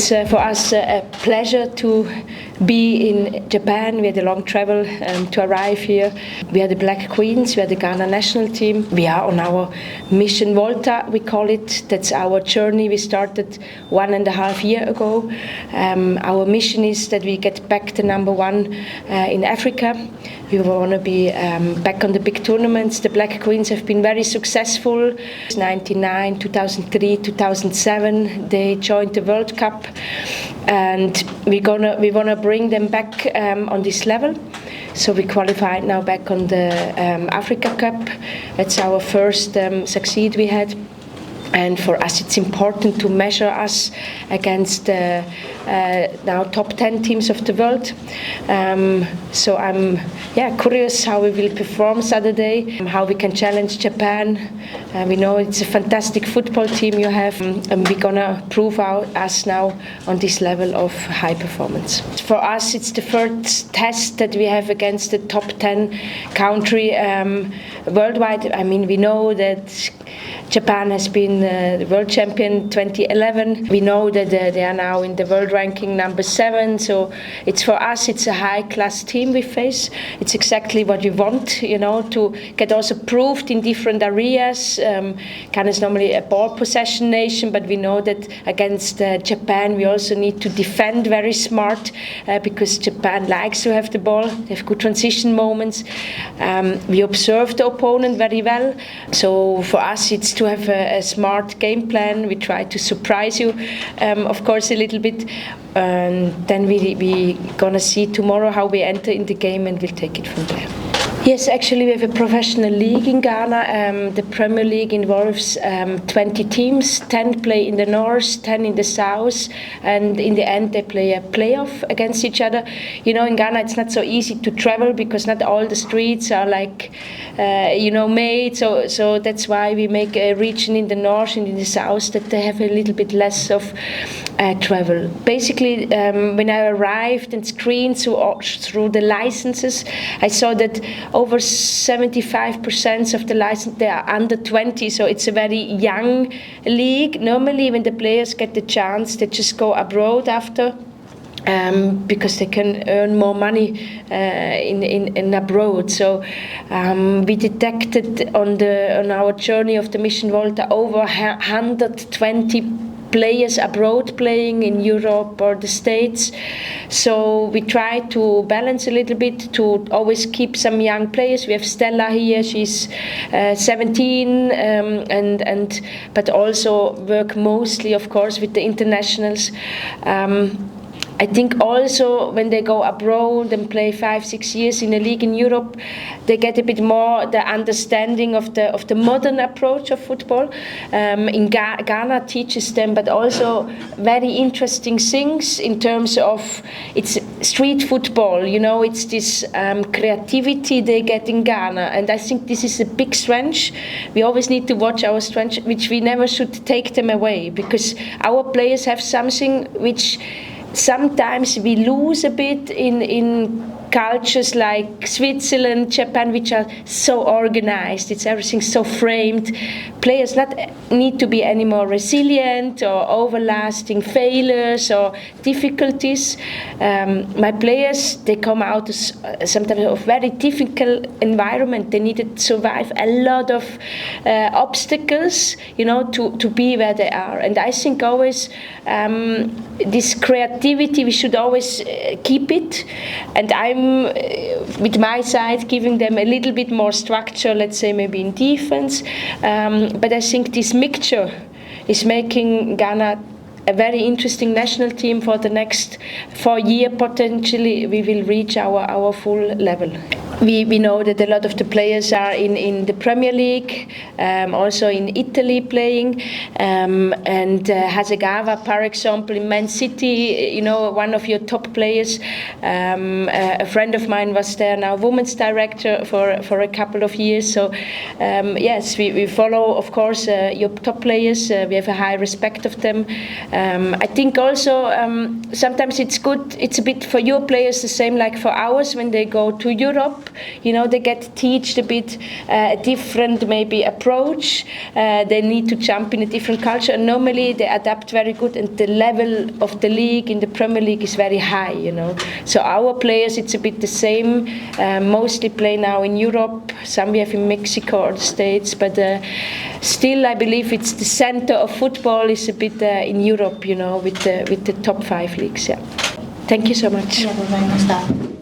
It's for us a pleasure to be in Japan. We had a long travel to arrive here. We are the Black Queens, we are the Ghana national team. We are on our mission Volta, we call it. That's our journey. We started 1.5 years ago. Our mission is that we get back to number one in Africa. We want to be back on the big tournaments. The Black Queens have been very successful. 1999, 2003, 2007, they joined the World Cup, and we want to bring them back on this level. So we qualified now back on the Africa Cup. That's our first succeed we had. And for us, it's important to measure us against now top 10 teams of the world. So I'm curious how we will perform Saturday, how we can challenge Japan. We know it's a fantastic football team you have, and we're gonna prove us now on this level of high performance. For us, it's the first test that we have against the top 10 country worldwide. I mean, we know that Japan has been the world champion 2011. We know that they are now in the world ranking number 7. So it's for us, it's a high-class team we face. It's exactly what we want, to get also proved in different areas. Ghana is normally a ball possession nation, but we know that against Japan we also need to defend very smart because Japan likes to have the ball. They have good transition moments. We observe the opponent very well. So for us, it's to have a smart game plan. We try to surprise you, of course, a little bit. Then we gonna see tomorrow how we enter in the game, and we'll take it from there. Yes, actually we have a professional league in Ghana. The Premier League involves 20 teams. 10 play in the north, 10 in the south, and in the end they play a playoff against each other. In Ghana it's not so easy to travel because not all the streets are like made. So that's why we make a region in the north and in the south that they have a little bit less of travel. Basically, when I arrived and screened through the licenses, I saw that over 75% of the license they are under 20, so it's a very young league. Normally, when the players get the chance, they just go abroad after. Because they can earn more money in abroad. So we detected on our journey of the Mission Volta over 120 players abroad playing in Europe or the States. So we try to balance a little bit to always keep some young players. We have Stella here, she's 17, but also work mostly, of course, with the internationals. I think also when they go abroad and play 5-6 years in a league in Europe, they get a bit more the understanding of the modern approach of football. In Ghana teaches them, but also very interesting things in terms of it's street football. It's this creativity they get in Ghana, and I think this is a big strength. We always need to watch our strength, which we never should take them away, because our players have something which sometimes we lose a bit in cultures like Switzerland, Japan, which are so organized. It's everything so framed. Players not need to be any more resilient or overlasting failures or difficulties. My players, they come out of sometimes a very difficult environment. They need to survive a lot of obstacles, to be where they are. And I think always this creativity, we should always keep it. And I'm with my side giving them a little bit more structure, let's say maybe in defense. But I think this mixture is making Ghana a very interesting national team for the next 4 years. Potentially we will reach our full level. We know that a lot of the players are in the Premier League, also in Italy playing, and Hasegawa, for example, in Man City, one of your top players. A friend of mine was there now, women's director for a couple of years. So yes, we follow, of course, your top players. We have a high respect of them. I think also sometimes it's good. It's a bit for your players the same like for ours when they go to Europe. Europe, they get teached a bit a different maybe approach. They need to jump in a different culture, and normally they adapt very good, and the level of the league in the Premier League is very high, So our players, it's a bit the same, mostly play now in Europe, some we have in Mexico or the States, but still I believe it's the center of football is a bit in Europe, with the top 5 leagues. Yeah. Thank you so much. Iya,